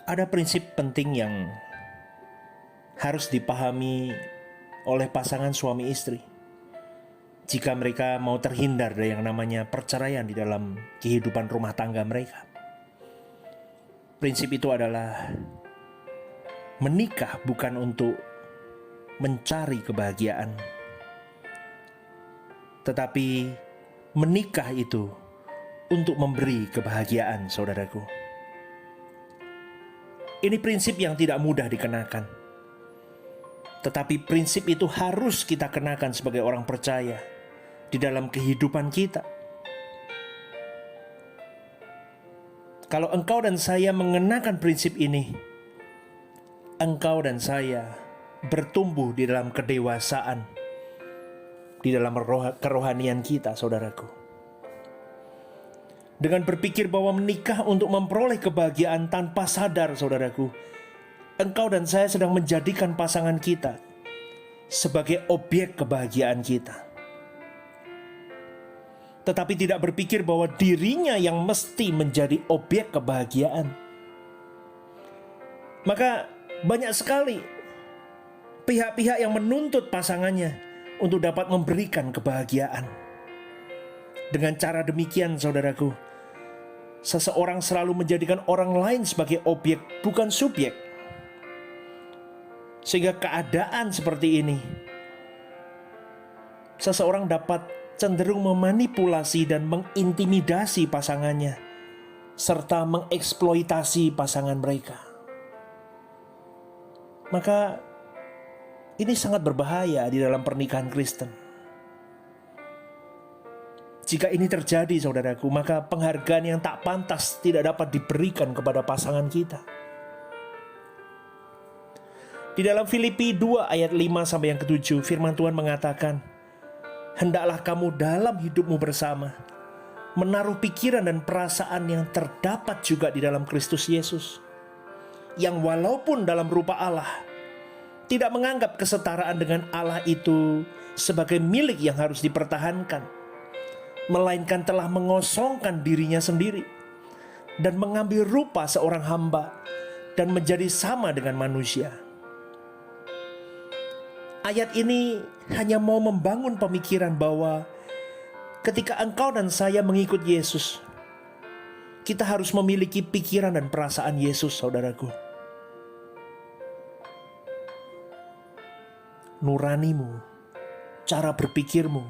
Ada prinsip penting yang harus dipahami oleh pasangan suami istri jika mereka mau terhindar dari yang namanya perceraian di dalam kehidupan rumah tangga mereka. Prinsip itu adalah menikah bukan untuk mencari kebahagiaan, tetapi menikah itu untuk memberi kebahagiaan, saudaraku. Ini prinsip yang tidak mudah dikenakan, tetapi prinsip itu harus kita kenakan sebagai orang percaya di dalam kehidupan kita. Kalau engkau dan saya mengenakan prinsip ini, engkau dan saya bertumbuh di dalam kedewasaan, di dalam kerohanian kita, saudaraku. Dengan berpikir bahwa menikah untuk memperoleh kebahagiaan tanpa sadar, saudaraku, engkau dan saya sedang menjadikan pasangan kita sebagai objek kebahagiaan kita. Tetapi tidak berpikir bahwa dirinya yang mesti menjadi objek kebahagiaan. Maka banyak sekali pihak-pihak yang menuntut pasangannya untuk dapat memberikan kebahagiaan. Dengan cara demikian, saudaraku, seseorang selalu menjadikan orang lain sebagai objek, bukan subjek. Sehingga keadaan seperti ini, seseorang dapat cenderung memanipulasi dan mengintimidasi pasangannya, serta mengeksploitasi pasangan mereka. Maka ini sangat berbahaya di dalam pernikahan Kristen. Jika ini terjadi, saudaraku, maka penghargaan yang tak pantas tidak dapat diberikan kepada pasangan kita. Di dalam Filipi 2 ayat 5 sampai yang ke-7, firman Tuhan mengatakan, "Hendaklah kamu dalam hidupmu bersama menaruh pikiran dan perasaan yang terdapat juga di dalam Kristus Yesus, yang walaupun dalam rupa Allah, tidak menganggap kesetaraan dengan Allah itu sebagai milik yang harus dipertahankan, melainkan telah mengosongkan dirinya sendiri dan mengambil rupa seorang hamba dan menjadi sama dengan manusia." Ayat ini hanya mau membangun pemikiran bahwa ketika engkau dan saya mengikut Yesus, kita harus memiliki pikiran dan perasaan Yesus, saudaraku. Nuranimu, cara berpikirmu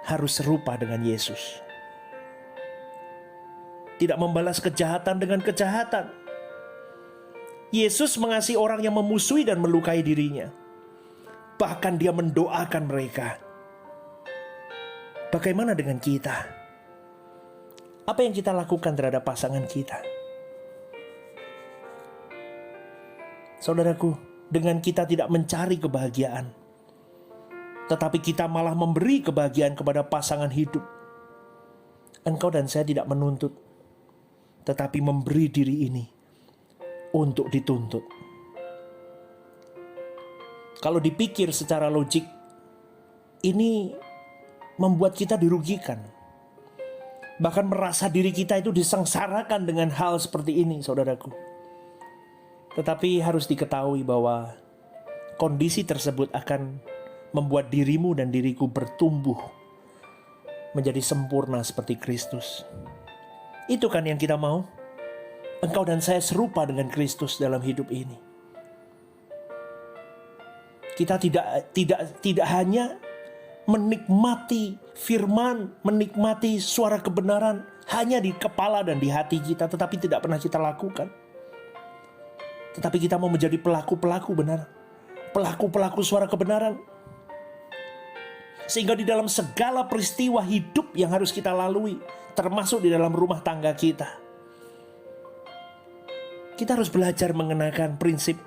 harus serupa dengan Yesus. Tidak membalas kejahatan dengan kejahatan. Yesus mengasihi orang yang memusuhi dan melukai dirinya. Bahkan dia mendoakan mereka. Bagaimana dengan kita? Apa yang kita lakukan terhadap pasangan kita? Saudaraku, dengan kita tidak mencari kebahagiaan, tetapi kita malah memberi kebahagiaan kepada pasangan hidup, engkau dan saya tidak menuntut, tetapi memberi diri ini untuk dituntut. Kalau dipikir secara logik, ini membuat kita dirugikan. Bahkan merasa diri kita itu disengsarakan dengan hal seperti ini, saudaraku. Tetapi harus diketahui bahwa kondisi tersebut akan membuat dirimu dan diriku bertumbuh menjadi sempurna seperti Kristus. Itu kan yang kita mau. Engkau dan saya serupa dengan Kristus dalam hidup ini. Kita tidak hanya menikmati firman, menikmati suara kebenaran hanya di kepala dan di hati kita, tetapi tidak pernah kita lakukan. Tetapi kita mau menjadi pelaku-pelaku benar, pelaku-pelaku suara kebenaran. Sehingga di dalam segala peristiwa hidup yang harus kita lalui, termasuk di dalam rumah tangga kita, kita harus belajar mengenakan prinsip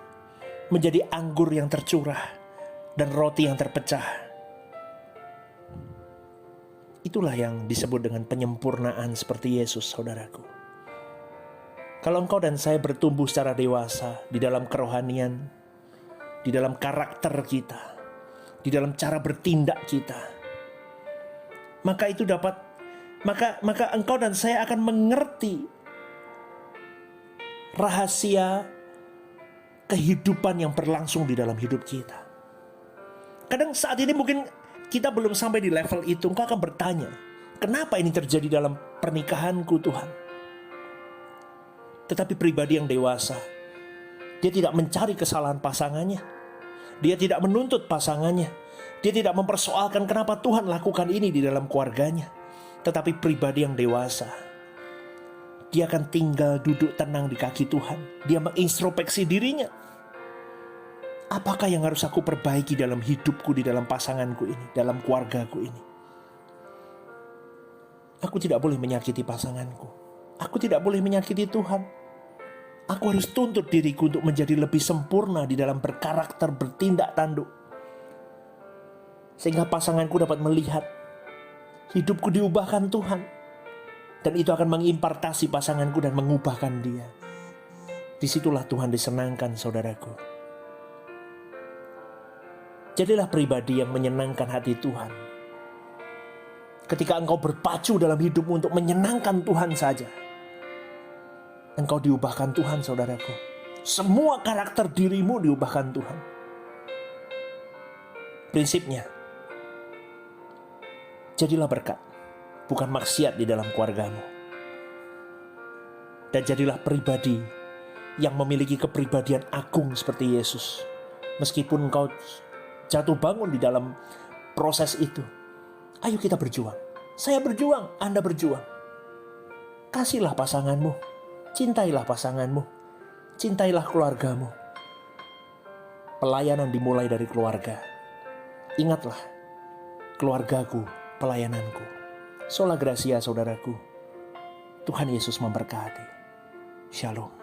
menjadi anggur yang tercurah dan roti yang terpecah. Itulah yang disebut dengan penyempurnaan seperti Yesus, saudaraku. Kalau engkau dan saya bertumbuh secara dewasa di dalam kerohanian, di dalam karakter kita, di dalam cara bertindak kita, maka itu maka engkau dan saya akan mengerti rahasia kehidupan yang berlangsung di dalam hidup kita. Kadang saat ini mungkin kita belum sampai di level itu. Engkau akan bertanya, kenapa ini terjadi dalam pernikahanku Tuhan? Tetapi pribadi yang dewasa, dia tidak mencari kesalahan pasangannya. Dia tidak menuntut pasangannya. Dia tidak mempersoalkan kenapa Tuhan lakukan ini di dalam keluarganya. Tetapi pribadi yang dewasa, dia akan tinggal duduk tenang di kaki Tuhan. Dia mengintrospeksi dirinya. Apakah yang harus aku perbaiki dalam hidupku, di dalam pasanganku ini, dalam keluargaku ini? Aku tidak boleh menyakiti pasanganku. Aku tidak boleh menyakiti Tuhan. Aku harus tuntut diriku untuk menjadi lebih sempurna di dalam berkarakter, bertindak tanduk. Sehingga pasanganku dapat melihat hidupku diubahkan Tuhan. Dan itu akan mengimpartasi pasanganku dan mengubahkan dia. Disitulah Tuhan disenangkan, saudaraku. Jadilah pribadi yang menyenangkan hati Tuhan. Ketika engkau berpacu dalam hidupmu untuk menyenangkan Tuhan saja, engkau diubahkan Tuhan, saudaraku. Semua karakter dirimu diubahkan Tuhan. Prinsipnya, jadilah berkat, bukan maksiat di dalam keluargamu. Dan jadilah pribadi yang memiliki kepribadian agung seperti Yesus. Meskipun engkau jatuh bangun di dalam proses itu, ayo kita berjuang. Saya berjuang, Anda berjuang. Kasihlah pasanganmu, cintailah pasanganmu, cintailah keluargamu. Pelayanan dimulai dari keluarga. Ingatlah, keluargaku, pelayananku. Sola Gracia, saudaraku. Tuhan Yesus memberkati. Shalom.